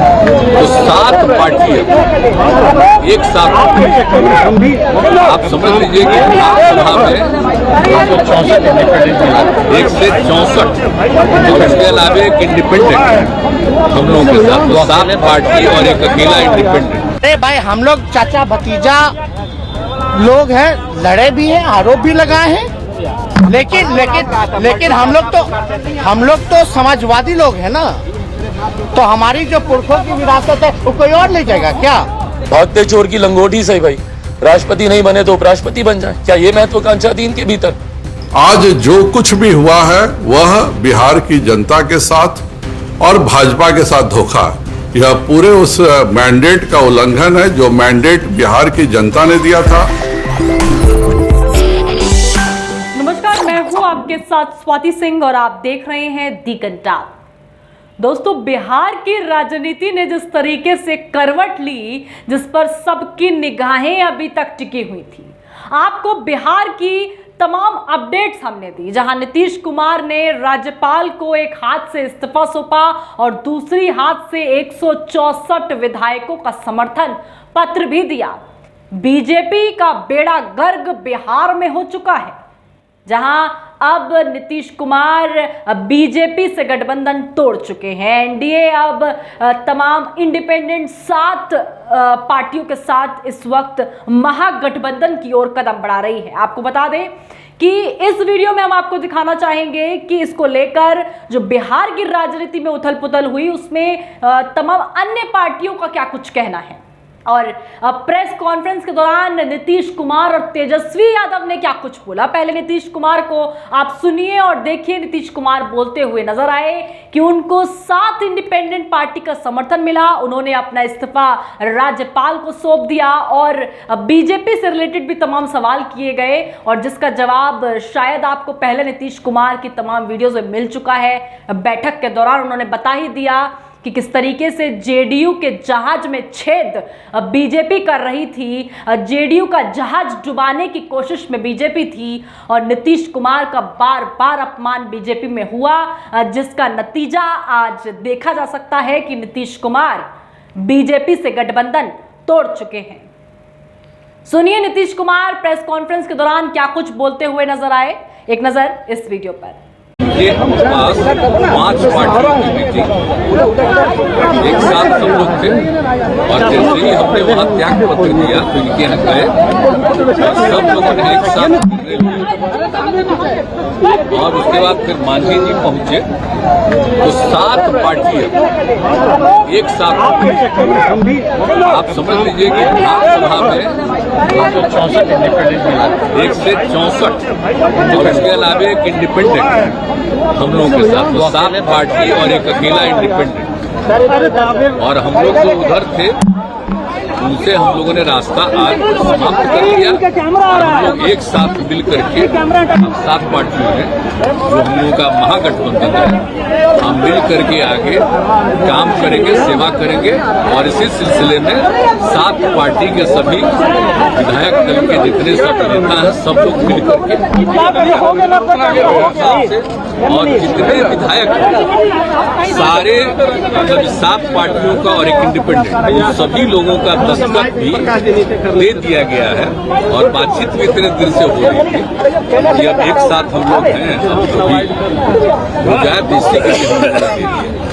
तो 7 पार्टी एक साथ, आप समझ लीजिए कि विधानसभा में 164 और इसके अलावा एक इंडिपेंडेंट हम लोगों के साथ, तो 7 पार्टी और एक अकेला इंडिपेंडेंट। अरे भाई, हम लोग चाचा भतीजा लोग हैं, लड़े भी हैं, आरोप भी लगाए हैं, लेकिन हम लोग तो समाजवादी लोग हैं ना, तो हमारी जो पुरखों की विरासत है वो कोई और ले जाएगा क्या? भागते चोर की लंगोटी सही भाई, राष्ट्रपति नहीं बने तो उपराष्ट्रपति बन जाए, क्या ये महत्वाकांक्षा थी इनके भीतर? आज जो कुछ भी हुआ है वह बिहार की जनता के साथ और भाजपा के साथ धोखा है। यह पूरे उस मैंडेट का उल्लंघन है जो मैंडेट बिहार की जनता ने दिया था। नमस्कार, मैं हूं आपके साथ स्वाति सिंह और आप देख रहे हैं दी घंटा। दोस्तों, बिहार की राजनीति ने जिस तरीके से करवट ली, जिस पर सबकी निगाहें अभी तक टिकी हुई थी, आपको बिहार की तमाम अपडेट्स हमने दी, जहां नीतीश कुमार ने राज्यपाल को एक हाथ से इस्तीफा सौंपा और दूसरी हाथ से 164 विधायकों का समर्थन पत्र भी दिया। बीजेपी का बेड़ा गर्क बिहार में हो चुका है, जहां अब नीतीश कुमार बीजेपी से गठबंधन तोड़ चुके हैं। एनडीए अब तमाम इंडिपेंडेंट 7 पार्टियों के साथ इस वक्त महागठबंधन की ओर कदम बढ़ा रही है। आपको बता दें कि इस वीडियो में हम आपको दिखाना चाहेंगे कि इसको लेकर जो बिहार की राजनीति में उथल पुथल हुई, उसमें तमाम अन्य पार्टियों का क्या कुछ कहना है। और प्रेस कॉन्फ्रेंस के दौरान नीतीश कुमार और तेजस्वी यादव ने क्या कुछ बोला, पहले नीतीश कुमार को आप सुनिए और देखिए। नीतीश कुमार बोलते हुए नजर आए कि उनको 7 इंडिपेंडेंट पार्टी का समर्थन मिला, उन्होंने अपना इस्तीफा राज्यपाल को सौंप दिया और बीजेपी से रिलेटेड भी तमाम सवाल किए गए और जिसका जवाब शायद आपको पहले नीतीश कुमार की तमाम वीडियोज में मिल चुका है। बैठक के दौरान उन्होंने बता ही दिया कि किस तरीके से जेडीयू के जहाज में छेद बीजेपी कर रही थी, जेडीयू का जहाज डुबाने की कोशिश में बीजेपी थी और नीतीश कुमार का बार बार अपमान बीजेपी में हुआ, जिसका नतीजा आज देखा जा सकता है कि नीतीश कुमार बीजेपी से गठबंधन तोड़ चुके हैं। सुनिए नीतीश कुमार प्रेस कॉन्फ्रेंस के दौरान क्या कुछ बोलते हुए नजर आए, एक नजर इस वीडियो पर। ये हम पास 5 पार्टियों की मीटिंग एक साथ सब लोग थे और जैसे ही हमने वहाँ त्याग पत्र दिया तो इनके यहाँ गए और सब लोगों ने एक साथ और उसके बाद फिर मांझी जी पहुंचे तो 7 पार्टियां एक साथ, आप समझ लीजिए कि विधानसभा में 164 और इसके अलावा एक इंडिपेंडेंट हम लोगों के साथ, तो 7 पार्टी और एक अकेला इंडिपेंडेंट। और हम लोग जो उधर थे उनसे हम लोगों ने रास्ता आज समाप्त कर दिया और हम लोग एक साथ मिल करके 7 पार्टियों में जो हम लोगों का महागठबंधन है, हम मिल करके आगे काम करेंगे, सेवा करेंगे और इसी सिलसिले में 7 पार्टी के सभी विधायक दल के जितने सब नेता हैं सब लोग मिल करके और जितने विधायक सारे मतलब 7 पार्टियों का और एक इंडिपेंडेंट सभी लोगों का दस्तखत भी दे दिया गया है और बातचीत भी इतने दिन से हो रही थी कि अब एक साथ हम लोग हैं, अब सभी हो जाए तो इसी के लिए।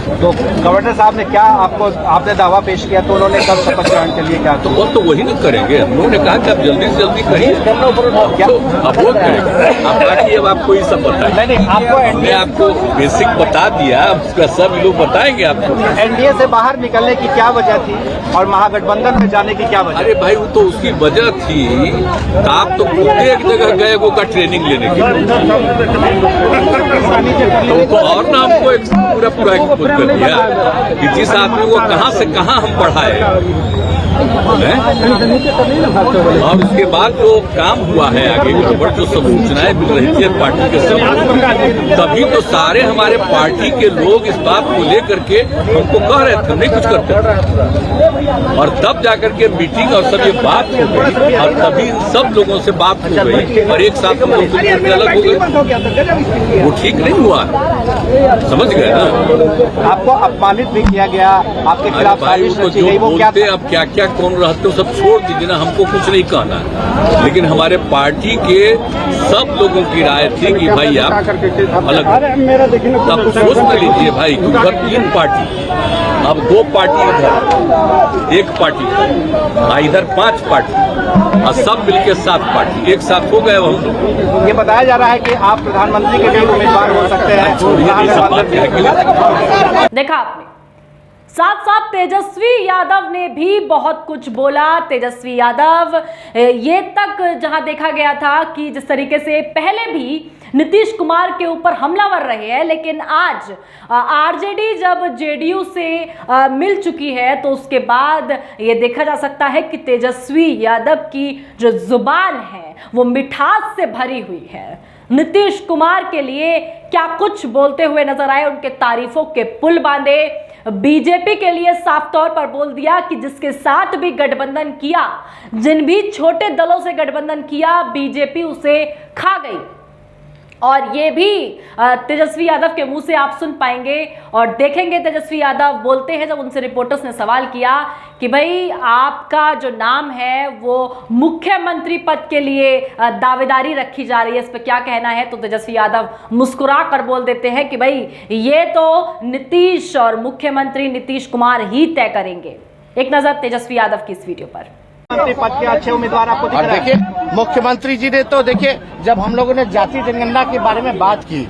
तो गवर्नर साहब ने क्या आपने दावा पेश किया तो उन्होंने कब शपथ ग्रहण के लिए क्या? तो वो तो वही ना करेंगे, उन्होंने कहा कि आप जल्दी से जल्दी करिए, तो अब वो करेंगे। अब बाकी अब आपको ये सब बताएं, हमने आपको बेसिक बता दिया, उसका सब लोग बताएंगे आपको। एनडीए से बाहर निकलने की क्या वजह थी और महागठबंधन में जाने की क्या वजह? अरे भाई, वो तो उसकी वजह थी, आप तो एक जगह गए वो का ट्रेनिंग लेने की, तो और ना हमको एक पूरा कर दिया कि जिस आदमी को कहां से कहां हम बढ़ाए और उसके बाद जो काम हुआ है आगे गड़बड़ जो सब सूचनाएं मिल रही थी पार्टी के सब, तभी तो सारे हमारे पार्टी के लोग इस बात को लेकर के हमको कह रहे थे नहीं कुछ करते, और तब जाकर के मीटिंग और सब ये बात हो गई, और तभी सब लोगों से बात हो गई और एक साथ हम लोग अलग हो गए। वो ठीक नहीं हुआ, समझ गए ना। आपको अपमानित भी किया गया, आपके खिलाफ भाई साजिश उनको रची जो गई, वो क्या बोलते अब क्या क्या कौन रहते हो सब छोड़ दीजिए ना, हमको कुछ नहीं कहना है। लेकिन हमारे पार्टी के सब लोगों की राय थी कि भाई आप अलग, अब सोच में लीजिए भाई, उधर 3 पार्टी, अब 2 पार्टी इधर, 1 पार्टी इधर, 5 पार्टी और सब मिलके 7 पार्टी एक साथ हो गए हम लोग। ये बताया जा रहा है कि आप प्रधानमंत्री के लिए उम्मीदवार हो सकते हैं। देखा आपने, साथ साथ तेजस्वी यादव ने भी बहुत कुछ बोला। तेजस्वी यादव ये तक जहां देखा गया था कि जिस तरीके से पहले भी नीतीश कुमार के ऊपर हमलावर रहे हैं, लेकिन आज आरजेडी जब जेडीयू से मिल चुकी है तो उसके बाद ये देखा जा सकता है कि तेजस्वी यादव की जो जुबान है वो मिठास से भरी हुई है। नीतीश कुमार के लिए क्या कुछ बोलते हुए नजर आए, उनके तारीफों के पुल बांधे। बीजेपी के लिए साफ तौर पर बोल दिया कि जिसके साथ भी गठबंधन किया, जिन भी छोटे दलों से गठबंधन किया, बीजेपी उसे खा गई। और ये भी तेजस्वी यादव के मुंह से आप सुन पाएंगे और देखेंगे। तेजस्वी यादव बोलते हैं, जब उनसे रिपोर्टर्स ने सवाल किया कि भाई आपका जो नाम है वो मुख्यमंत्री पद के लिए दावेदारी रखी जा रही है, इस पर क्या कहना है, तो तेजस्वी यादव मुस्कुरा कर बोल देते हैं कि भाई ये तो नीतीश और मुख्यमंत्री नीतीश कुमार ही तय करेंगे। एक नजर तेजस्वी यादव की इस वीडियो पर। मुख्यमंत्री पद के अच्छे उम्मीदवार आपको दिख और रहे हैं? देखिए मुख्यमंत्री जी ने तो देखिए जब हम लोगों ने जाति जनगणना के बारे में बात की,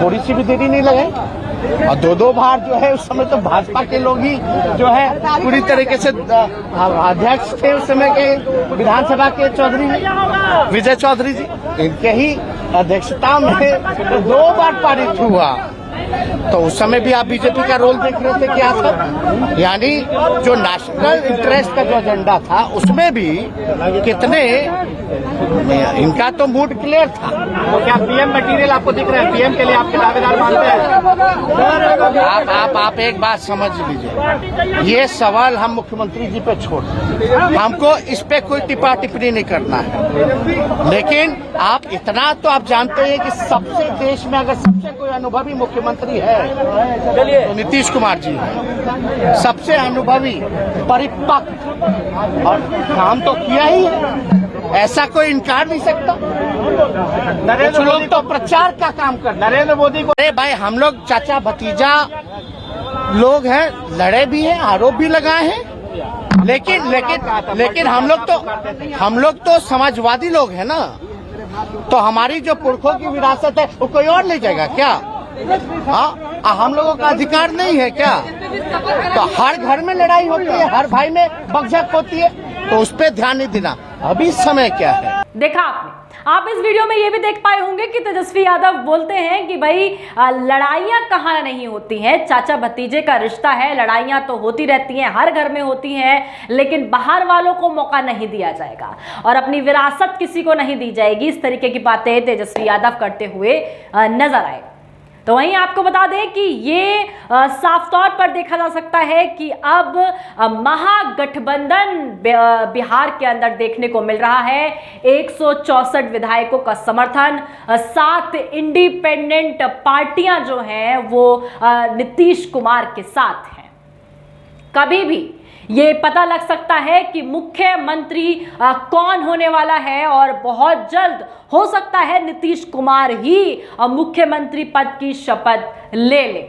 थोड़ी सी भी देरी नहीं लगाई और 2 बार जो है उस समय तो भाजपा के लोग ही जो है पूरी तरीके से अध्यक्ष थे उस समय के विधानसभा के चौधरी जी, विजय चौधरी जी, इनके ही अध्यक्षता में 2 बार पारित हुआ। तो उस समय भी आप बीजेपी का रोल देख रहे थे क्या था, यानी जो नेशनल इंटरेस्ट का जो एजेंडा था उसमें भी कितने इनका तो मूड क्लियर था। वो क्या पीएम मटेरियल आपको दिख रहा है? पीएम के लिए आपके दावेदार मानते हैं? आप एक बात समझ लीजिए, ये सवाल हम मुख्यमंत्री जी पे छोड़, हमको इस पे कोई टिप्पा टिप्पणी नहीं करना है। लेकिन आप इतना तो आप जानते हैं कि सबसे देश में अगर सबसे कोई अनुभवी मुख्यमंत्री है तो नीतीश कुमार जी है, सबसे अनुभवी, परिपक्व, और काम तो किया ही है, ऐसा कोई इनकार नहीं सकता। कुछ लोग तो प्रचार का काम कर, नरेंद्र मोदी को, अरे भाई हम लोग चाचा भतीजा लोग हैं, लड़े भी हैं, आरोप भी लगाए हैं, लेकिन हम लोग तो समाजवादी लोग हैं ना, तो हमारी जो पुरखों की विरासत है वो कोई और ले जाएगा क्या? हाँ, हम लोगों का अधिकार नहीं है क्या? तो हर घर में लड़ाई होती है, हर भाई में बकझक होती है, तो उस पर ध्यान नहीं देना। अभी समय क्या है? देखा आपने, आप इस वीडियो में ये भी देख पाए होंगे कि तेजस्वी यादव बोलते हैं कि भाई लड़ाइयाँ कहाँ नहीं होती हैं, चाचा भतीजे का रिश्ता है, लड़ाइयाँ तो होती रहती हैं, हर घर में होती हैं, लेकिन बाहर वालों को मौका नहीं दिया जाएगा और अपनी विरासत किसी को नहीं दी जाएगी। इस तरीके की बातें तेजस्वी यादव करते हुए नजर आए। तो वहीं आपको बता दें कि ये साफ तौर पर देखा जा सकता है कि अब महागठबंधन बिहार के अंदर देखने को मिल रहा है। 164 विधायकों का समर्थन, 7 इंडिपेंडेंट पार्टियां जो हैं वो नीतीश कुमार के साथ हैं। कभी भी ये पता लग सकता है कि मुख्यमंत्री कौन होने वाला है और बहुत जल्द हो सकता है नीतीश कुमार ही मुख्यमंत्री पद की शपथ ले ले।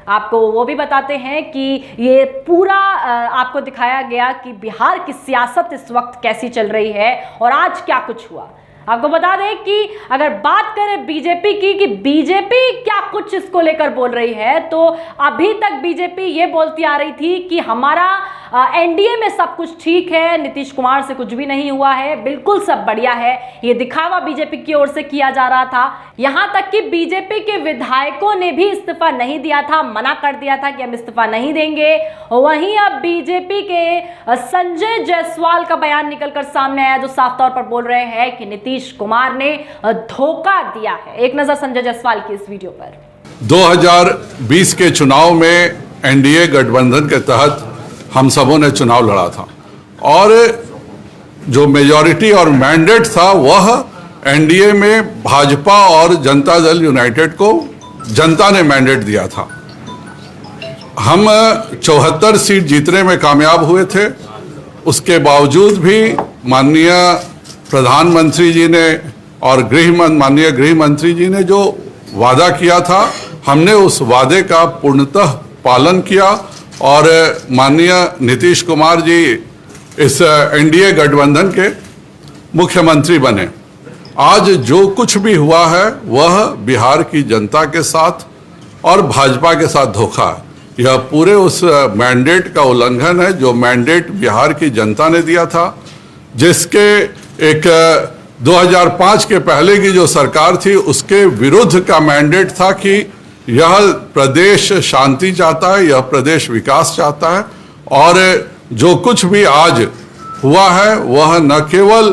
आपको वो भी बताते हैं कि ये पूरा आपको दिखाया गया कि बिहार की सियासत इस वक्त कैसी चल रही है और आज क्या कुछ हुआ। आपको बता दें कि अगर बात करें बीजेपी की कि बीजेपी क्या कुछ इसको लेकर बोल रही है, तो अभी तक बीजेपी ये बोलती आ रही थी कि हमारा एनडीए में सब कुछ ठीक है, नीतीश कुमार से कुछ भी नहीं हुआ है, बिल्कुल सब बढ़िया है, ये दिखावा बीजेपी की ओर से किया जा रहा था। यहां तक कि बीजेपी के विधायकों ने भी इस्तीफा नहीं दिया था, मना कर दिया था कि हम इस्तीफा नहीं देंगे। वहीं अब बीजेपी के संजय जायसवाल का बयान निकलकर सामने आया, जो साफ तौर पर बोल रहे हैं कि नीतीश कुमार ने धोखा दिया है। एक नजर संजय जायसवाल की इस वीडियो पर। 2020 के चुनाव में एनडीए गठबंधन के तहत हम सबों ने चुनाव लड़ा था और जो मेजॉरिटी और मैंडेट था वह एनडीए में भाजपा और जनता दल यूनाइटेड को जनता ने मैंडेट दिया था। हम 74 सीट जीतने में कामयाब हुए थे। उसके बावजूद भी माननीय प्रधानमंत्री जी ने और माननीय गृह मंत्री जी ने जो वादा किया था, हमने उस वादे का पूर्णतः पालन किया और माननीय नीतीश कुमार जी इस एनडीए गठबंधन के मुख्यमंत्री बने। आज जो कुछ भी हुआ है वह बिहार की जनता के साथ और भाजपा के साथ धोखा है। यह पूरे उस मैंडेट का उल्लंघन है जो मैंडेट बिहार की जनता ने दिया था, जिसके एक 2005 के पहले की जो सरकार थी उसके विरुद्ध का मैंडेट था कि यह प्रदेश शांति चाहता है, यह प्रदेश विकास चाहता है। और जो कुछ भी आज हुआ है वह न केवल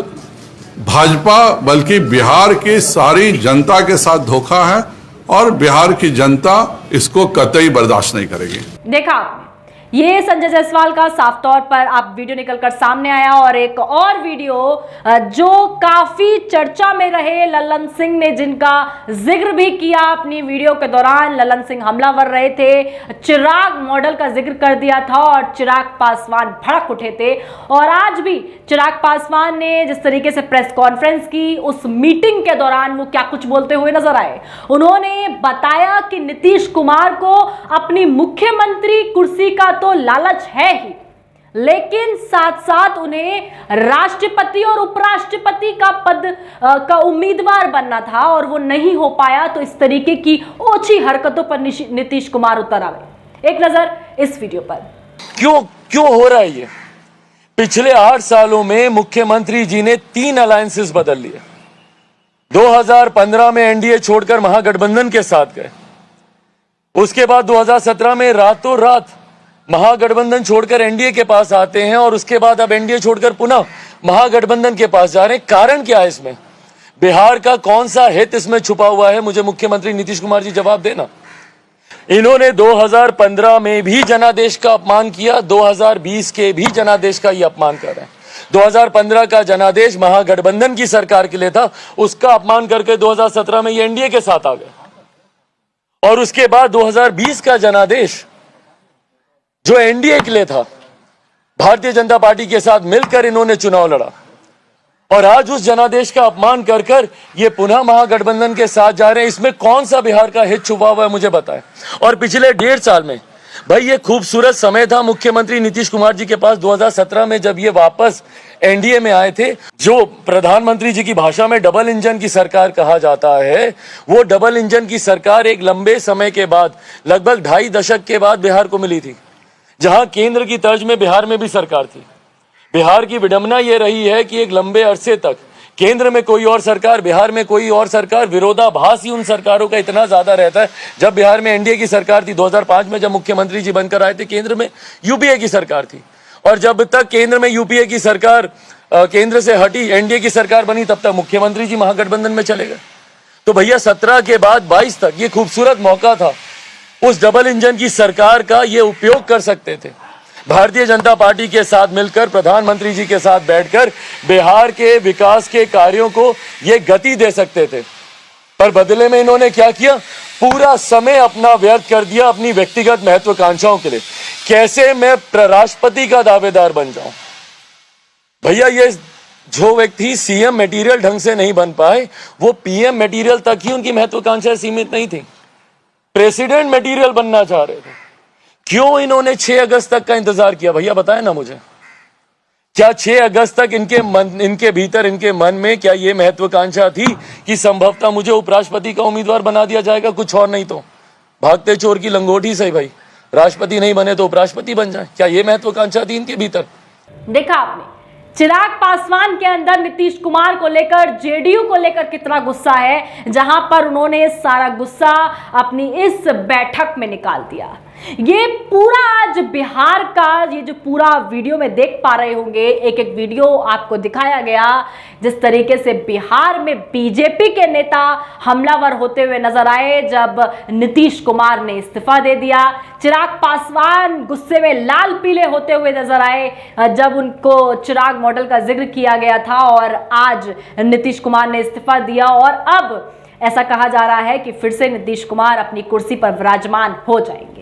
भाजपा बल्कि बिहार की सारी जनता के साथ धोखा है और बिहार की जनता इसको कतई बर्दाश्त नहीं करेगी। देखा आपने, ये संजय जायसवाल का साफ तौर पर आप वीडियो निकलकर सामने आया। और एक और वीडियो जो काफी चर्चा में रहे, ललन सिंह ने जिनका जिक्र भी किया अपनी वीडियो के दौरान। ललन सिंह हमलावर रहे थे, चिराग मॉडल का जिक्र कर दिया था और चिराग पासवान भड़क उठे थे। और आज भी चिराग पासवान ने जिस तरीके से प्रेस कॉन्फ्रेंस की, उस मीटिंग के दौरान वो क्या कुछ बोलते हुए नजर आए। उन्होंने बताया कि नीतीश कुमार को अपनी मुख्यमंत्री कुर्सी का तो लालच है ही, लेकिन साथ साथ उन्हें राष्ट्रपति और उपराष्ट्रपति का पद का उम्मीदवार बनना था और वो नहीं हो पाया। तो इस तरीके की ओछी हरकतों पर नीतीश कुमार उतर आए। एक नजर इस वीडियो पर। क्यों हो रहा है ये? पिछले 8 सालों में मुख्यमंत्री जी ने 3 अलायंसेस बदल लिए। 2015 में एनडीए छोड़कर महागठबंधन के साथ गए। उसके बाद 2017 में रातों रात महागठबंधन छोड़कर एनडीए के पास आते हैं और उसके बाद अब एनडीए छोड़कर पुनः महागठबंधन के पास जा रहे हैं। कारण क्या है इसमें? बिहार का कौन सा हित इसमें छुपा हुआ है? मुझे मुख्यमंत्री नीतीश कुमार जी जवाब देना। इन्होंने 2015 में भी जनादेश का अपमान किया, 2020 के भी जनादेश का ये अपमान कर रहे हैं। 2015 का जनादेश महागठबंधन की सरकार के लिए था, उसका अपमान करके 2017 में ये एनडीए के साथ आ गए। और उसके बाद 2020 का जनादेश जो एनडीए के लिए था, भारतीय जनता पार्टी के साथ मिलकर इन्होंने चुनाव लड़ा और आज उस जनादेश का अपमान कर कर ये पुनः महागठबंधन के साथ जा रहे हैं। इसमें कौन सा बिहार का हित छुपा हुआ है मुझे बताएं। और पिछले 1.5 साल में भाई ये खूबसूरत समय था मुख्यमंत्री नीतीश कुमार जी के पास 2017 में, जब ये वापस एनडीए में आए थे। जो प्रधानमंत्री जी की भाषा में डबल इंजन की सरकार कहा जाता है, वो डबल इंजन की सरकार एक लंबे समय के बाद, लगभग 2.5 दशक के बाद बिहार को मिली थी, जहां केंद्र की तर्ज में बिहार में भी सरकार थी। बिहार की विडंबना यह रही है कि एक लंबे अरसे तक केंद्र में कोई और सरकार, बिहार में कोई और सरकार, विरोधाभास ही उन सरकारों का इतना ज्यादा रहता है। जब बिहार में एनडीए की सरकार थी 2005 में, जब मुख्यमंत्री जी बनकर आए थे, केंद्र में यूपीए की सरकार थी। और जब तक केंद्र में यूपीए की सरकार केंद्र से हटी, एनडीए की सरकार बनी, तब तक मुख्यमंत्री जी महागठबंधन में चले गए। तो भैया 17 के बाद 22 तक ये खूबसूरत मौका था, उस डबल इंजन की सरकार का ये उपयोग कर सकते थे। भारतीय जनता पार्टी के साथ मिलकर, प्रधानमंत्री जी के साथ बैठकर बिहार के विकास के कार्यों को ये गति दे सकते थे। पर बदले में इन्होंने क्या किया? पूरा समय अपना व्यर्थ कर दिया अपनी व्यक्तिगत महत्वाकांक्षाओं के लिए। कैसे मैं राष्ट्रपति का दावेदार बन जाऊं? भैया ये जो व्यक्ति सीएम मटेरियल ढंग से नहीं बन पाए, वो पीएम मटेरियल तक ही उनकी महत्वाकांक्षा सीमित नहीं थी, प्रेसिडेंट मटेरियल बनना चाह रहे थे। क्यों इन्होंने 6 अगस्त तक का इंतजार किया? भैया बताएं ना मुझे। क्या 6 अगस्त तक इनके भीतर, इनके मन में क्या ये महत्वाकांक्षा थी कि संभवतः मुझे उपराष्ट्रपति का उम्मीदवार बना दिया जाएगा, कुछ और नहीं तो? भागते चोर की लंगोटी सही भाई, राष्ट्रपति नहीं बने तो उपराष्ट्रपति बन जाए। क्या ये महत्वाकांक्षा थी इनके भीतर? देखा आपने चिराग पासवान के अंदर नीतीश कुमार को लेकर, जेडीयू को लेकर कितना गुस्सा है, जहां पर उन्होंने सारा गुस्सा अपनी इस बैठक में निकाल दिया। ये पूरा आज बिहार का ये जो पूरा वीडियो में देख पा रहे होंगे, एक एक वीडियो आपको दिखाया गया, जिस तरीके से बिहार में बीजेपी के नेता हमलावर होते हुए नजर आए जब नीतीश कुमार ने इस्तीफा दे दिया। चिराग पासवान गुस्से में लाल पीले होते हुए नजर आए जब उनको चिराग मॉडल का जिक्र किया गया था, और आज नीतीश कुमार ने इस्तीफा दिया और अब ऐसा कहा जा रहा है कि फिर से नीतीश कुमार अपनी कुर्सी पर विराजमान हो जाएंगे।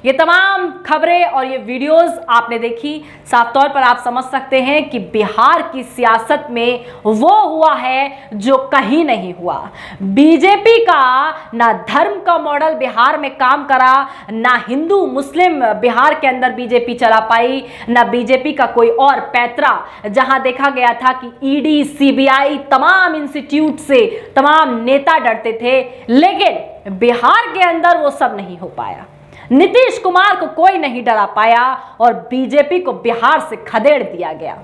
ये तमाम खबरें और ये वीडियोस आपने देखी, साफ तौर पर आप समझ सकते हैं कि बिहार की सियासत में वो हुआ है जो कहीं नहीं हुआ। बीजेपी का ना धर्म का मॉडल बिहार में काम करा, ना हिंदू मुस्लिम बिहार के अंदर बीजेपी चला पाई, ना बीजेपी का कोई और पैतरा, जहां देखा गया था कि ईडी, सीबीआई, तमाम इंस्टीट्यूट से तमाम नेता डरते थे, लेकिन बिहार के अंदर वो सब नहीं हो पाया। नीतीश कुमार को कोई नहीं डरा पाया और बीजेपी को बिहार से खदेड़ दिया गया।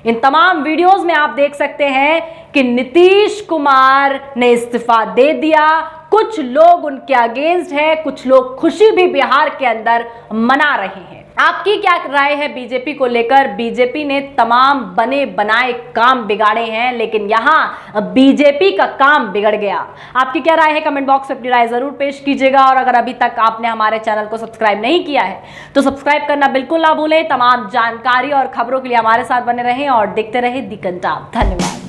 इन तमाम वीडियोस में आप देख सकते हैं कि नीतीश कुमार ने इस्तीफा दे दिया। कुछ लोग उनके अगेंस्ट है, कुछ लोग खुशी भी बिहार के अंदर मना रहे हैं। आपकी क्या राय है बीजेपी को लेकर? बीजेपी ने तमाम बने बनाए काम बिगाड़े हैं, लेकिन यहां बीजेपी का काम बिगड़ गया। आपकी क्या राय है? कमेंट बॉक्स में अपनी राय जरूर पेश कीजिएगा, और अगर अभी तक आपने हमारे चैनल को सब्सक्राइब नहीं किया है तो सब्सक्राइब करना बिल्कुल ना भूलें। तमाम जानकारी और खबरों के लिए हमारे साथ बने रहें और देखते रहें दी कंटाप। धन्यवाद।